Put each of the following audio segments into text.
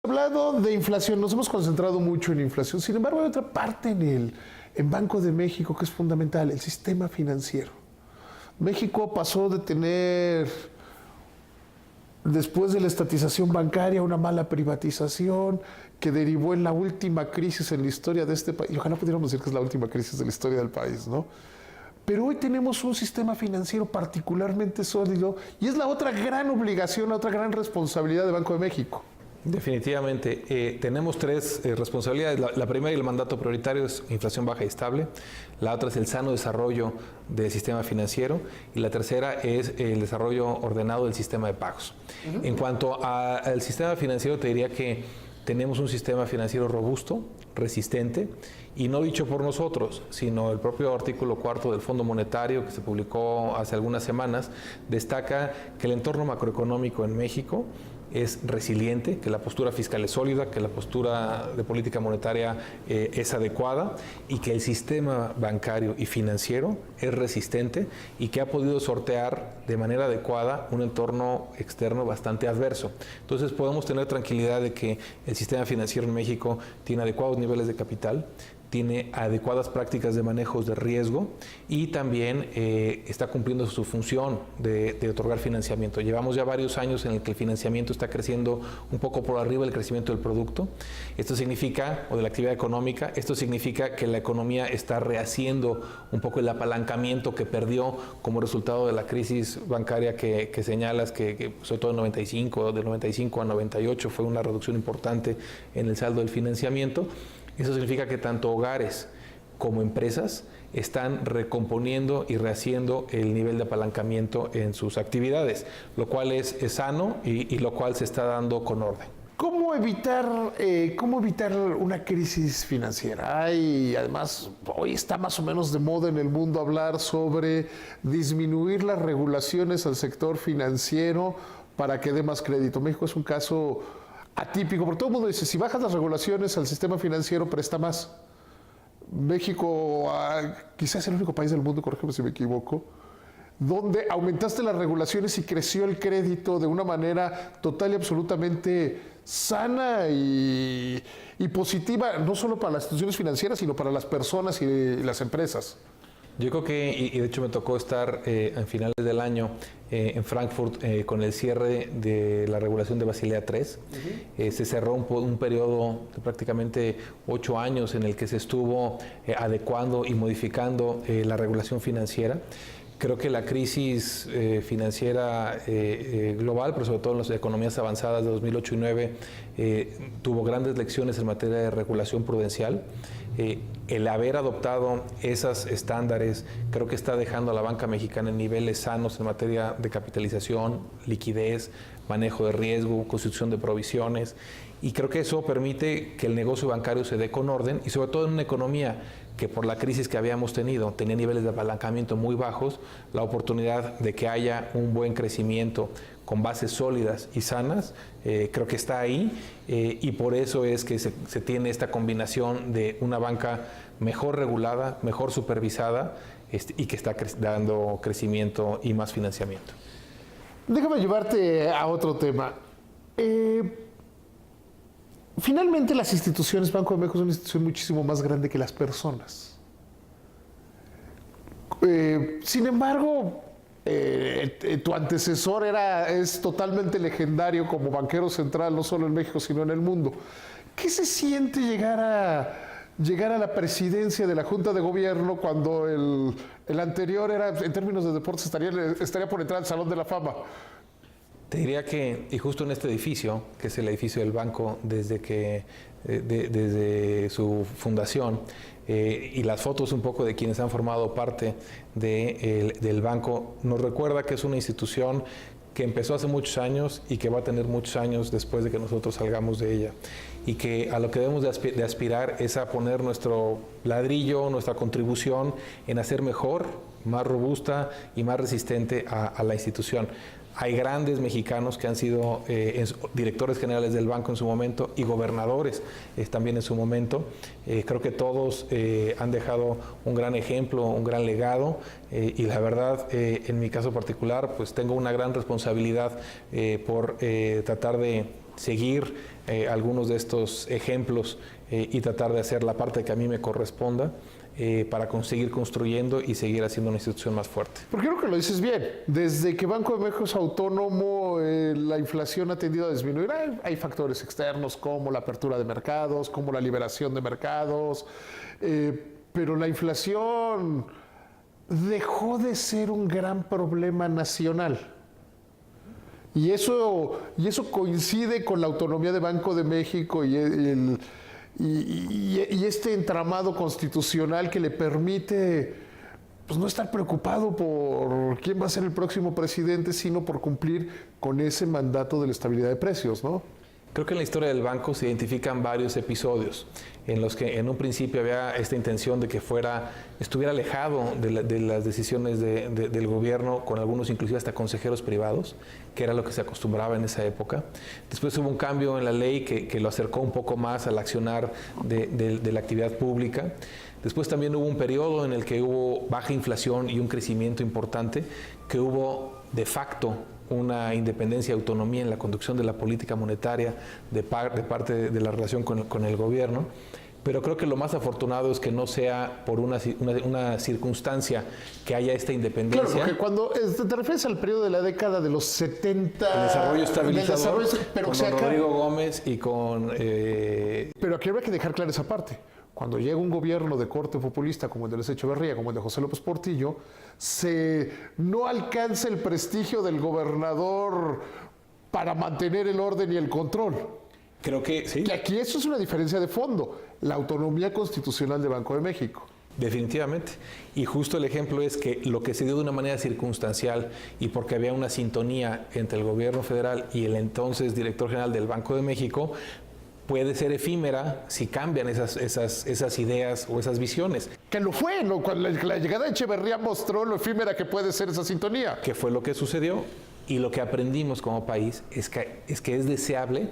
Hablado de inflación, nos hemos concentrado mucho en inflación. Sin embargo, hay otra parte en Banco de México que es fundamental, el sistema financiero. México pasó de tener, después de la estatización bancaria, una mala privatización que derivó en la última crisis en la historia de este país. Y ojalá pudiéramos decir que es la última crisis de la historia del país, ¿no? Pero hoy tenemos un sistema financiero particularmente sólido y es la otra gran obligación, la otra gran responsabilidad de Banco de México. Definitivamente. Tenemos tres responsabilidades. La primera y el mandato prioritario es inflación baja y estable. La otra es el sano desarrollo del sistema financiero. Y la tercera es el desarrollo ordenado del sistema de pagos. En cuanto al sistema financiero, te diría que tenemos un sistema financiero robusto, resistente, y no dicho por nosotros, sino el propio artículo 4 del Fondo Monetario, que se publicó hace algunas semanas, destaca que el entorno macroeconómico en México es resiliente, que la postura fiscal es sólida, que la postura de política monetaria es adecuada y que el sistema bancario y financiero es resistente y que ha podido sortear de manera adecuada un entorno externo bastante adverso. Entonces podemos tener tranquilidad de que el sistema financiero en México tiene adecuados niveles de capital, tiene adecuadas prácticas de manejo de riesgo y también está cumpliendo su función de otorgar financiamiento. Llevamos ya varios años en el que el financiamiento está creciendo un poco por arriba del crecimiento del producto. Esto significa, o de la actividad económica, esto significa que la economía está rehaciendo un poco el apalancamiento que perdió como resultado de la crisis bancaria que señalas, que sobre todo en 95, del 95 a 98 fue una reducción importante en el saldo del financiamiento. Eso significa que tanto hogares como empresas están recomponiendo y rehaciendo el nivel de apalancamiento en sus actividades, lo cual es sano y lo cual se está dando con orden. ¿Cómo evitar una crisis financiera? Además, hoy está más o menos de moda en el mundo hablar sobre disminuir las regulaciones al sector financiero para que dé más crédito. México es un caso atípico, porque todo el mundo dice, si bajas las regulaciones al sistema financiero, presta más. México, quizás es el único país del mundo, corrígeme si me equivoco, donde aumentaste las regulaciones y creció el crédito de una manera total y absolutamente sana y positiva, no solo para las instituciones financieras, sino para las personas y las empresas. Yo creo que, y de hecho me tocó estar en finales del año en Frankfurt con el cierre de la regulación de Basilea III. Se cerró un periodo de prácticamente 8 años en el que se estuvo adecuando y modificando la regulación financiera. Creo que la crisis financiera global, pero sobre todo en las economías avanzadas de 2008 y 2009, tuvo grandes lecciones en materia de regulación prudencial. El haber adoptado esos estándares creo que está dejando a la banca mexicana en niveles sanos en materia de capitalización, liquidez, manejo de riesgo, constitución de provisiones, y creo que eso permite que el negocio bancario se dé con orden y sobre todo en una economía que por la crisis que habíamos tenido tenía niveles de apalancamiento muy bajos, la oportunidad de que haya un buen crecimiento con bases sólidas y sanas, creo que está ahí y por eso es que se tiene esta combinación de una banca mejor regulada, mejor supervisada y que está dando crecimiento y más financiamiento. Déjame llevarte a otro tema. Finalmente las instituciones, Banco de México es una institución muchísimo más grande que las personas. Sin embargo, tu antecesor es totalmente legendario como banquero central, no solo en México, sino en el mundo. ¿Qué se siente llegar a la presidencia de la Junta de Gobierno cuando el anterior era, en términos de deportes, estaría por entrar al Salón de la Fama? Te diría que, y justo en este edificio, que es el edificio del banco desde su fundación, y las fotos un poco de quienes han formado parte del banco, nos recuerda que es una institución que empezó hace muchos años y que va a tener muchos años después de que nosotros salgamos de ella. Y que a lo que debemos de aspirar es a poner nuestro ladrillo, nuestra contribución en hacer mejor, más robusta y más resistente a la institución. Hay grandes mexicanos que han sido directores generales del banco en su momento y gobernadores también en su momento. Creo que todos han dejado un gran ejemplo, un gran legado y la verdad, en mi caso particular, pues tengo una gran responsabilidad por tratar de seguir algunos de estos ejemplos y tratar de hacer la parte que a mí me corresponda para conseguir construyendo y seguir haciendo una institución más fuerte. Porque creo que lo dices bien. Desde que Banco de México es autónomo, la inflación ha tendido a disminuir. Hay factores externos como la apertura de mercados, como la liberación de mercados, pero la inflación dejó de ser un gran problema nacional. Y eso coincide con la autonomía de Banco de México y este entramado constitucional que le permite pues, no estar preocupado por quién va a ser el próximo presidente, sino por cumplir con ese mandato de la estabilidad de precios, ¿no? Creo que en la historia del banco se identifican varios episodios en los que en un principio había esta intención de que estuviera alejado de las decisiones del gobierno, con algunos inclusive hasta consejeros privados, que era lo que se acostumbraba en esa época. Después hubo un cambio en la ley que lo acercó un poco más al accionar de la actividad pública. Después también hubo un periodo en el que hubo baja inflación y un crecimiento importante, que hubo de facto una independencia y autonomía en la conducción de la política monetaria de parte de la relación con el gobierno. Pero creo que lo más afortunado es que no sea por una circunstancia que haya esta independencia. Claro, porque cuando te refieres al periodo de la década de los 70... El desarrollo estabilizador, pero con don Rodrigo Gómez y con... Pero aquí habría que dejar clara esa parte. Cuando llega un gobierno de corte populista como el de Luis Echeverría, como el de José López Portillo, no alcanza el prestigio del gobernador para mantener el orden y el control. Creo que sí. Que aquí eso es una diferencia de fondo, la autonomía constitucional de Banco de México. Definitivamente. Y justo el ejemplo es que lo que se dio de una manera circunstancial y porque había una sintonía entre el gobierno federal y el entonces director general del Banco de México, puede ser efímera si cambian esas ideas o esas visiones. Que lo fue, cuando la llegada de Echeverría mostró lo efímera que puede ser esa sintonía. Que fue lo que sucedió y lo que aprendimos como país es que es deseable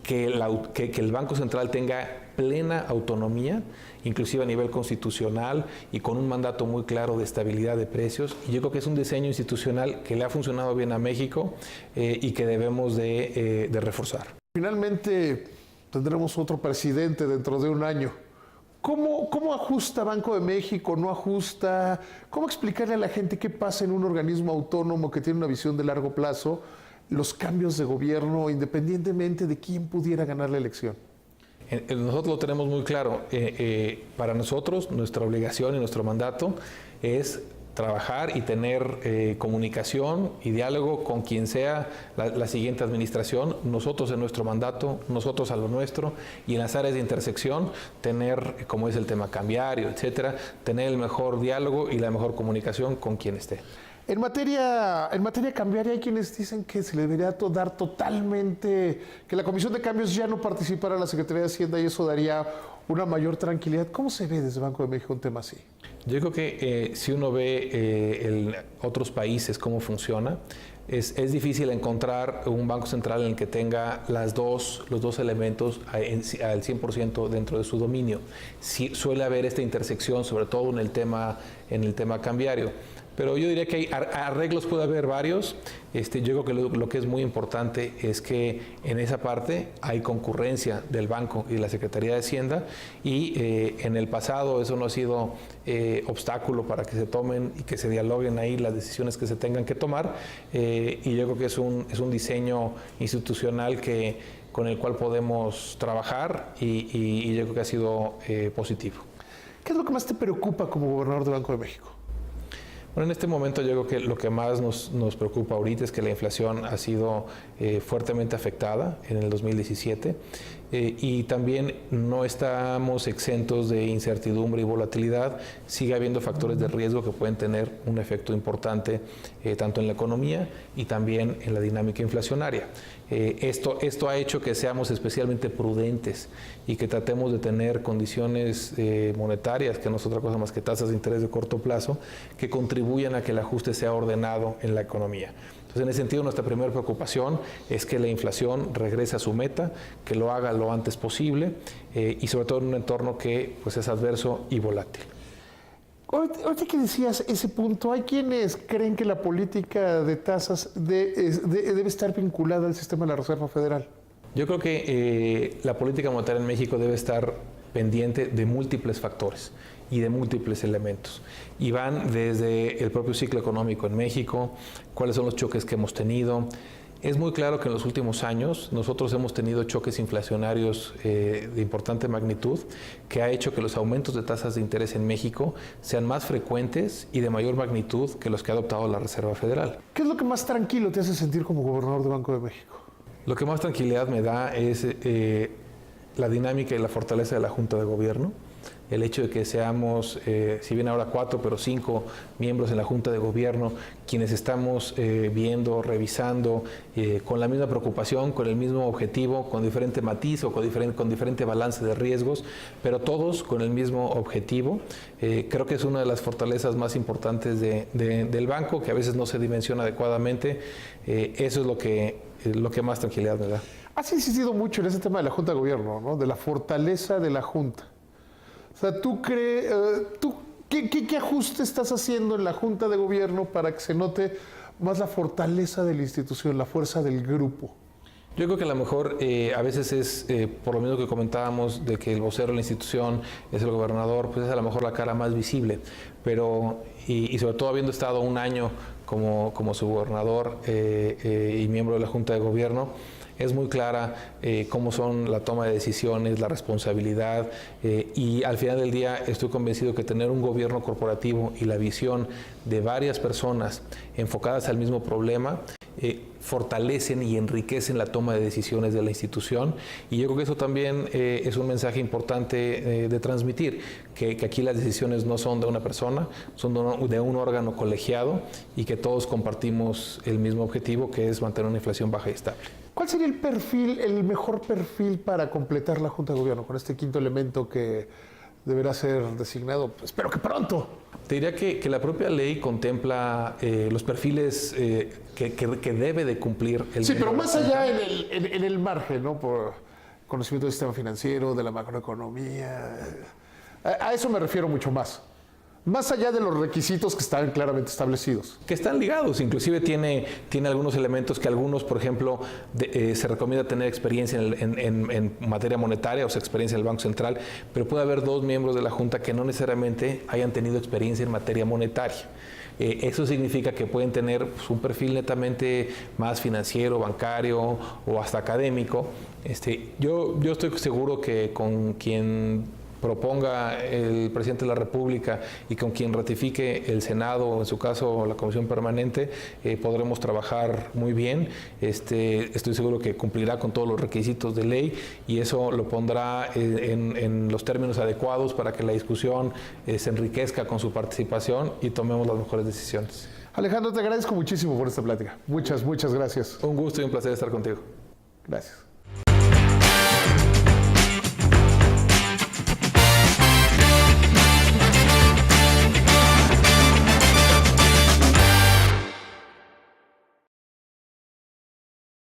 que el Banco Central tenga plena autonomía, inclusive a nivel constitucional y con un mandato muy claro de estabilidad de precios. Y yo creo que es un diseño institucional que le ha funcionado bien a México y que debemos de reforzar. Finalmente tendremos otro presidente dentro de un año. ¿Cómo ajusta Banco de México? ¿No ajusta? ¿Cómo explicarle a la gente qué pasa en un organismo autónomo que tiene una visión de largo plazo, los cambios de gobierno, independientemente de quién pudiera ganar la elección? Nosotros lo tenemos muy claro. Para nosotros, nuestra obligación y nuestro mandato es trabajar y tener comunicación y diálogo con quien sea la siguiente administración, nosotros en nuestro mandato, nosotros a lo nuestro, y en las áreas de intersección tener, como es el tema cambiario, etcétera, tener el mejor diálogo y la mejor comunicación con quien esté. En materia cambiaria hay quienes dicen que se le debería dar totalmente, que la Comisión de Cambios ya no participara en la Secretaría de Hacienda y eso daría una mayor tranquilidad. ¿Cómo se ve desde Banco de México un tema así? Yo creo que si uno ve en otros países cómo funciona, es difícil encontrar un Banco Central en el que tenga los dos elementos al 100% dentro de su dominio. Sí, suele haber esta intersección, sobre todo en el tema cambiario. Pero yo diría que hay arreglos, puede haber varios. Yo creo que lo que es muy importante es que en esa parte hay concurrencia del banco y de la Secretaría de Hacienda y en el pasado eso no ha sido obstáculo para que se tomen y que se dialoguen ahí las decisiones que se tengan que tomar y yo creo que es un diseño institucional con el cual podemos trabajar y yo creo que ha sido positivo. ¿Qué es lo que más te preocupa como gobernador del Banco de México? Bueno, en este momento yo creo que lo que más nos preocupa ahorita es que la inflación ha sido fuertemente afectada en el 2017 y también no estamos exentos de incertidumbre y volatilidad. Sigue habiendo factores de riesgo que pueden tener un efecto importante tanto en la economía y también en la dinámica inflacionaria. Esto ha hecho que seamos especialmente prudentes y que tratemos de tener condiciones monetarias, que no es otra cosa más que tasas de interés de corto plazo, que contribuyan a que el ajuste sea ordenado en la economía. Entonces, en ese sentido, nuestra primera preocupación es que la inflación regrese a su meta, que lo haga lo antes posible y sobre todo en un entorno que pues, es adverso y volátil. Ahorita que decías ese punto, hay quienes creen que la política de tasas debe estar vinculada al sistema de la Reserva Federal. Yo creo que la política monetaria en México debe estar pendiente de múltiples factores y de múltiples elementos. Y van desde el propio ciclo económico en México, cuáles son los choques que hemos tenido. Es muy claro que en los últimos años nosotros hemos tenido choques inflacionarios de importante magnitud que ha hecho que los aumentos de tasas de interés en México sean más frecuentes y de mayor magnitud que los que ha adoptado la Reserva Federal. ¿Qué es lo que más tranquilo te hace sentir como gobernador de Banco de México? Lo que más tranquilidad me da es la dinámica y la fortaleza de la Junta de Gobierno. El hecho de que seamos, si bien ahora 4, pero 5 miembros en la Junta de Gobierno, quienes estamos viendo, revisando, con la misma preocupación, con el mismo objetivo, con diferente matiz o con diferente balance de riesgos, pero todos con el mismo objetivo. Creo que es una de las fortalezas más importantes del banco, que a veces no se dimensiona adecuadamente. Eso es lo que más tranquilidad me da. Has insistido mucho en ese tema de la Junta de Gobierno, ¿no? De la fortaleza de la Junta. O sea, ¿tú crees, qué ajuste estás haciendo en la Junta de Gobierno para que se note más la fortaleza de la institución, la fuerza del grupo? Yo creo que a lo mejor a veces es, por lo mismo que comentábamos, de que el vocero de la institución es el gobernador, pues es a lo mejor la cara más visible, pero, y sobre todo habiendo estado un año como su gobernador y miembro de la Junta de Gobierno, es muy clara cómo son la toma de decisiones, la responsabilidad y al final del día estoy convencido que tener un gobierno corporativo y la visión de varias personas enfocadas al mismo problema fortalecen y enriquecen la toma de decisiones de la institución, y yo creo que eso también es un mensaje importante de transmitir, que aquí las decisiones no son de una persona, son de un órgano colegiado y que todos compartimos el mismo objetivo, que es mantener una inflación baja y estable. ¿Cuál sería el perfil, el mejor perfil para completar la Junta de Gobierno con este quinto elemento que deberá ser designado, espero que pronto? Te diría que la propia ley contempla los perfiles que debe de cumplir el... Sí, pero más allá en el margen, ¿no? Por conocimiento del sistema financiero, de la macroeconomía. A eso me refiero mucho más. Más allá de los requisitos que están claramente establecidos. Que están ligados, inclusive tiene algunos elementos que algunos, por ejemplo, se recomienda tener experiencia en materia monetaria, o sea, experiencia en el Banco Central, pero puede haber 2 miembros de la Junta que no necesariamente hayan tenido experiencia en materia monetaria. Eso significa que pueden tener pues, un perfil netamente más financiero, bancario o hasta académico. Yo estoy seguro que con quien proponga el presidente de la República y con quien ratifique el Senado, o en su caso la Comisión Permanente, podremos trabajar muy bien. Estoy seguro que cumplirá con todos los requisitos de ley y eso lo pondrá en los términos adecuados para que la discusión se enriquezca con su participación y tomemos las mejores decisiones. Alejandro, te agradezco muchísimo por esta plática. Muchas gracias. Un gusto y un placer estar contigo. Gracias.